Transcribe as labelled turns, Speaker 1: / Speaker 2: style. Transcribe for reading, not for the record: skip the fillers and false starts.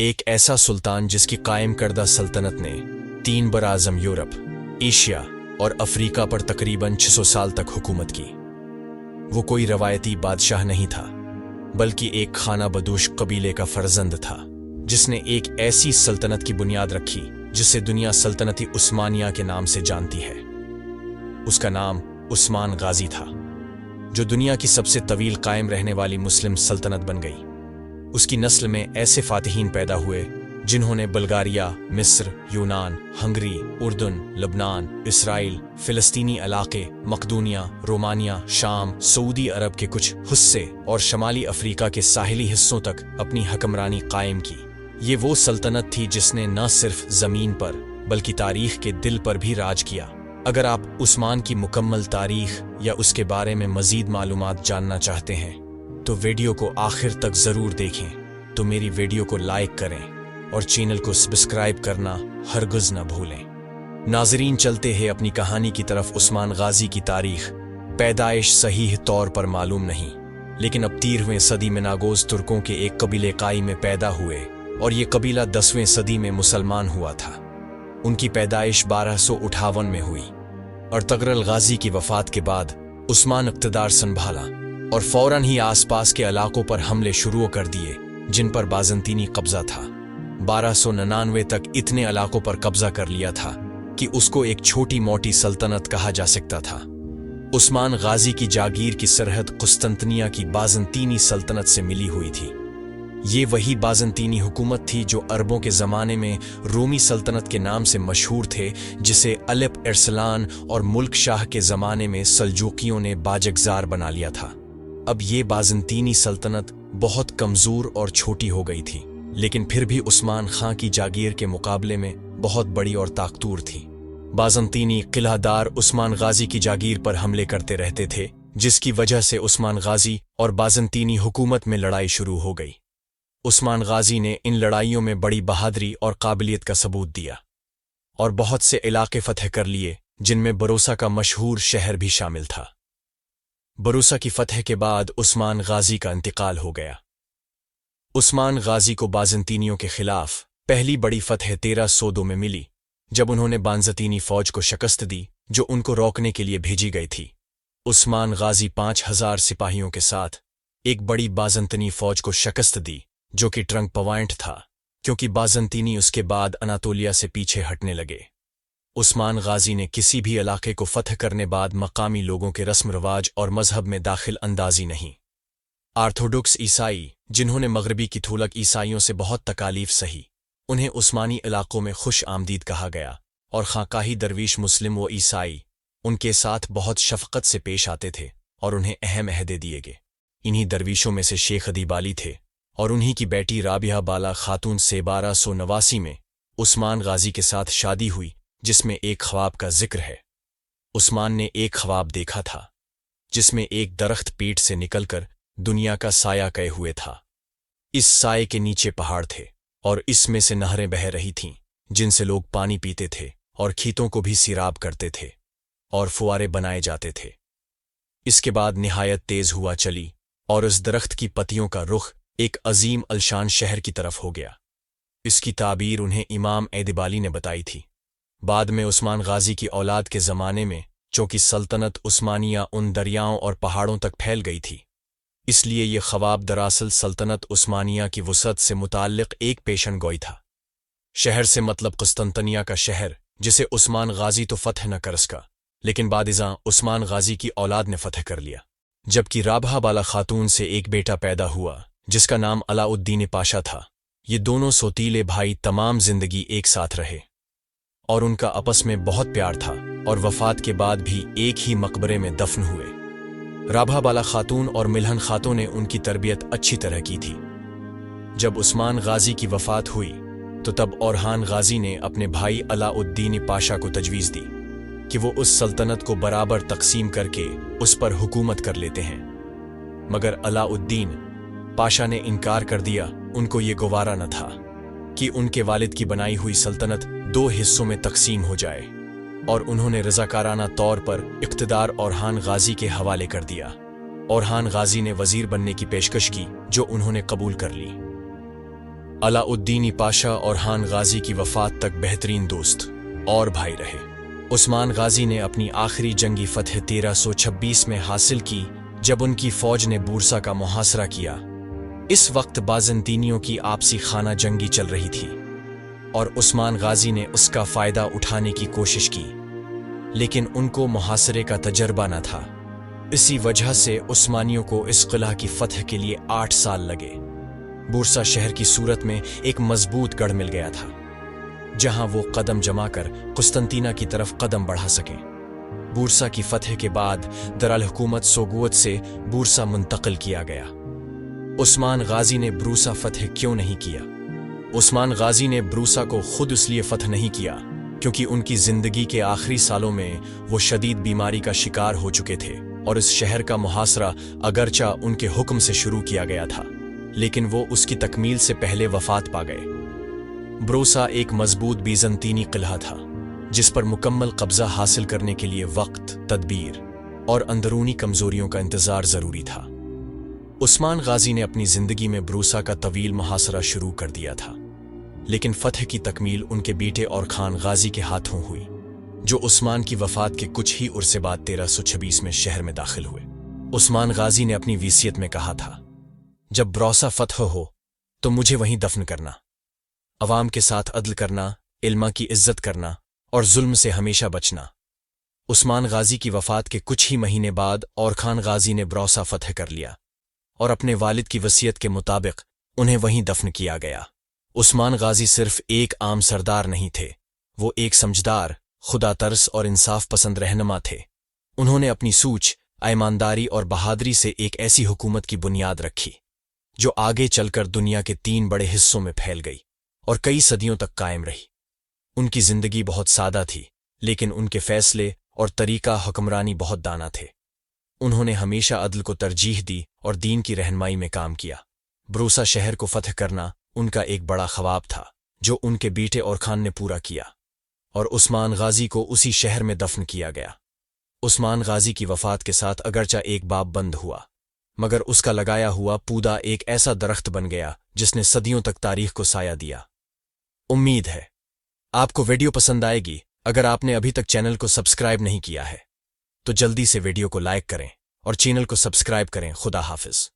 Speaker 1: एक ऐसा सुल्तान जिसकी कायम करदा सल्तनत ने 3 बराअज़म यूरोप, एशिया और अफ्रीका पर तकरीबन 600 साल तक हुकूमत की। वो कोई रवायती बादशाह नहीं था, बल्कि एक खाना बदोश कबीले का फर्जंद था, जिसने एक ऐसी सल्तनत की बुनियाद रखी जिसे दुनिया सल्तनती उस्मानिया के नाम से जानती है। उसका नाम उस्मान गाजी था, जो दुनिया की सबसे तवील कायम रहने वाली मुस्लिम सल्तनत बन गई। उसकी नस्ल में ऐसे फातिहीन पैदा हुए जिन्होंने बुल्गारिया, मिस्र, यूनान, हंगरी, उर्दुन, लबनान, इसराइल, फिलिस्तीनी इलाके, मकदूनिया, रोमानिया, शाम, सऊदी अरब के कुछ हिस्से और शमाली अफ्रीका के साहिली हिस्सों तक अपनी हकमरानी कायम की। ये वो सल्तनत थी जिसने न सिर्फ ज़मीन पर बल्कि तारीख के दिल पर भी राज किया। अगर आप उस्मान की मुकम्मल तारीख या उसके बारे में मज़ीद मालूमात जानना चाहते हैं तो वीडियो को आखिर तक ज़रूर देखें। तो मेरी वीडियो को लाइक करें और चैनल को सब्सक्राइब करना हरगिज़ न भूलें। नाज़रीन, चलते हैं अपनी कहानी की तरफ। उस्मान गाजी की तारीख पैदाइश सही तौर पर मालूम नहीं, लेकिन अब 13वीं सदी में नागोज़ तुर्कों के एक कबीले काई में पैदा हुए और ये कबीला 10वीं सदी में मुसलमान हुआ था। उनकी पैदाइश 1258 में हुई और तगरल गाजी की वफ़ात के बाद उस्मान इक़्तिदार संभाला और फौरन ही आसपास के इलाकों पर हमले शुरू कर दिए जिन पर बाज़ंतीनी कब्जा था। 1299 तक इतने इलाकों पर कब्जा कर लिया था कि उसको एक छोटी मोटी सल्तनत कहा जा सकता था। उस्मान गाजी की जागीर की सरहद कुस्तंतनिया की बाज़ंतीनी सल्तनत से मिली हुई थी। ये वही बाज़ंतीनी हुकूमत थी जो अरबों के ज़माने में रोमी सल्तनत के नाम से मशहूर थे, जिसे अलेप, एरसलान और मुल्क शाह के ज़माने में सल्जूकियों ने बाजगजार बना लिया था। अब ये बाज़ंतीनी सल्तनत बहुत कमज़ोर और छोटी हो गई थी, लेकिन फिर भी उस्मान खां की जागीर के मुकाबले में बहुत बड़ी और ताकतूर थी। बाज़ंतीनी किलादार उस्मान गाजी की जागीर पर हमले करते रहते थे, जिसकी वजह से उस्मान गाजी और बाज़ंतीनी हुकूमत में लड़ाई शुरू हो गई। उस्मान गाजी ने इन लड़ाइयों में बड़ी बहादुरी और काबिलियत का सबूत दिया और बहुत से इलाके फतह कर लिए, जिनमें बरोसा का मशहूर शहर भी शामिल था। बरोसा की फतह के बाद उस्मान गाजी का इंतकाल हो गया। उस्मान गाजी को बाज़ंतीनियों के खिलाफ पहली बड़ी फतह 1302 में मिली, जब उन्होंने बाज़ंतीनी फौज को शिकस्त दी जो उनको रोकने के लिए भेजी गई थी। उस्मान गाजी 5000 सिपाहियों के साथ एक बड़ी बाज़ंतीनी फौज को शिकस्त दी, जो कि ट्रंक पॉइंट था, क्योंकि बाज़ंतीनी उसके बाद अनातोलिया से पीछे हटने लगे। उस्मान गाजी ने किसी भी इलाके को फतह करने बाद मकामी लोगों के रस्म रवाज और मजहब में दाखिल अंदाजी नहीं। आर्थोडॉक्स ईसाई, जिन्होंने मगरबी कैथोलिक ईसाइयों से बहुत तकालीफ सही, उन्हें उस्मानी इलाकों में खुश आमदीद कहा गया और खाकाही दरवीश मुस्लिम व ईसाई उनके साथ बहुत शफकत से पेश आते थे और उन्हें अहम अहदे दिए गए। इन्हीं दरवीशों में से शेख अदीब अली थे और उन्हीं की बेटी राबिया बाला खातून से 1289 में उस्मान गाजी के साथ शादी हुई, जिसमें एक ख्वाब का जिक्र है। उस्मान ने एक ख्वाब देखा था जिसमें एक दरख्त पेट से निकलकर दुनिया का साया कए हुए था। इस साये के नीचे पहाड़ थे और इसमें से नहरें बह रही थीं, जिनसे लोग पानी पीते थे और खेतों को भी सिराब करते थे और फुआरे बनाए जाते थे। इसके बाद निहायत तेज हुआ चली और उस दरख्त की पत्तियों का रुख एक अजीम अलशान शहर की तरफ हो गया। इसकी ताबीर उन्हें इमाम एदिबाली ने बताई थी। बाद में उस्मान गाजी की औलाद के ज़माने में चूंकि सल्तनत उस्मानिया उन दरियाओं और पहाड़ों तक फैल गई थी, इसलिए ये ख्वाब दरअसल सल्तनत उस्मानिया की वसअत से मुताल्लिक़ एक पेशन गोई था। शहर से मतलब कुस्तंतनिया का शहर, जिसे उस्मान गाजी तो फतह न कर सका, लेकिन बादिज़ां उस्मान गाजी की औलाद ने फतह कर लिया। जबकि राबहा बाला खातून से एक बेटा पैदा हुआ जिसका नाम अलाउद्दीन पाशा था। ये दोनों सोतीले भाई तमाम जिंदगी एक साथ रहे और उनका आपस में बहुत प्यार था और वफात के बाद भी एक ही मकबरे में दफन हुए। राबहा बाला खातून और मिल्हन खातून ने उनकी तरबियत अच्छी तरह की थी। जब उस्मान गाजी की वफात हुई तो तब ओरहान गाजी ने अपने भाई अलाउद्दीन पाशा को तजवीज़ दी कि वो उस सल्तनत को बराबर तकसीम करके उस पर हुकूमत कर लेते हैं, मगर अलाउद्दीन पाशा ने इनकार कर दिया। उनको ये गवारा न था कि उनके वालिद की बनाई हुई सल्तनत 2 हिस्सों में तकसीम हो जाए और उन्होंने रज़ाकाराना तौर पर इक़्तिदार ओरहान गाजी के हवाले कर दिया। ओरहान गाजी ने वज़ीर बनने की पेशकश की, जो उन्होंने कबूल कर ली। अलाउद्दीनी पाशा और हान गाजी की वफात तक बेहतरीन दोस्त और भाई रहे। उस्मान गाजी ने अपनी आखिरी जंगी फतह 1326 में हासिल की जब उनकी फौज ने बूरसा का मुहासरा किया। इस वक्त बाज़ंतीनियों की आपसी खाना जंगी चल रही थी और उस्मान गाजी ने उसका फ़ायदा उठाने की कोशिश की, लेकिन उनको मुहासरे का तजर्बा न था। इसी वजह से उस्मानियों को इस किला की फतह के लिए 8 साल लगे। बूरसा शहर की सूरत में एक मजबूत गढ़ मिल गया था जहां वो कदम जमाकर कुस्तंतीना की तरफ कदम बढ़ा सकें। बूरसा की फतह के बाद दराल हुकूमत सोगुवत से बूरसा मुंतकिल किया गया। उस्मान गाजी ने बूरसा फतह क्यों नहीं किया? उस्मान गाजी ने बूरसा को खुद इसलिए फतह नहीं किया क्योंकि उनकी जिंदगी के आखिरी सालों में वो शदीद बीमारी का शिकार हो चुके थे और इस शहर का मुहासरा अगरचा उनके हुक्म से शुरू किया गया था, लेकिन वो उसकी तकमील से पहले वफात पा गए। बूरसा एक मजबूत बीज़ंतीनी किला था जिस पर मुकम्मल कब्जा हासिल करने के लिए वक्त, तदबीर और अंदरूनी कमजोरियों का इंतजार जरूरी था। उस्मान गाजी ने अपनी जिंदगी में बूरसा का तवील मुहासरा शुरू कर दिया था, लेकिन फतह की तकमील उनके बेटे और खान गाजी के हाथों हुई, जो उस्मान की वफात के कुछ ही उर्से बाद 1326 में शहर में दाखिल हुए। उस्मान गाजी ने अपनी वसीयत में कहा था, जब बूरसा फतह हो तो मुझे वहीं दफन करना, अवाम के साथ अदल करना, इल्मा की इज्जत करना और जुल्म से हमेशा बचना। उस्मान गाजी की वफात के कुछ ही महीने बाद और खान गाजी ने बूरसा फतह कर लिया और अपने वालिद की वसीयत के मुताबिक उन्हें वहीं दफन किया गया। उस्मान गाजी सिर्फ एक आम सरदार नहीं थे, वो एक समझदार, खुदा तरस और इंसाफ पसंद रहनुमा थे। उन्होंने अपनी सूझ, ईमानदारी और बहादुरी से एक ऐसी हुकूमत की बुनियाद रखी जो आगे चलकर दुनिया के 3 बड़े हिस्सों में फैल गई और कई सदियों तक कायम रही। उनकी जिंदगी बहुत सादा थी, लेकिन उनके फैसले और तरीका हुक्मरानी बहुत दाना थे। उन्होंने हमेशा अदल को तरजीह दी और दीन की रहनुमाई में काम किया। बूरसा शहर को फतह करना उनका एक बड़ा ख्वाब था जो उनके बेटे और खान ने पूरा किया, और उस्मान गाजी को उसी शहर में दफन किया गया। उस्मान गाजी की वफात के साथ अगरचा एक बाब बंद हुआ, मगर उसका लगाया हुआ पौधा एक ऐसा दरख्त बन गया जिसने सदियों तक तारीख को साया दिया। उम्मीद है आपको वीडियो पसंद आएगी। अगर आपने अभी तक चैनल को सब्सक्राइब नहीं किया है तो जल्दी से वीडियो को लाइक करें और चैनल को सब्सक्राइब करें। खुदा हाफिज।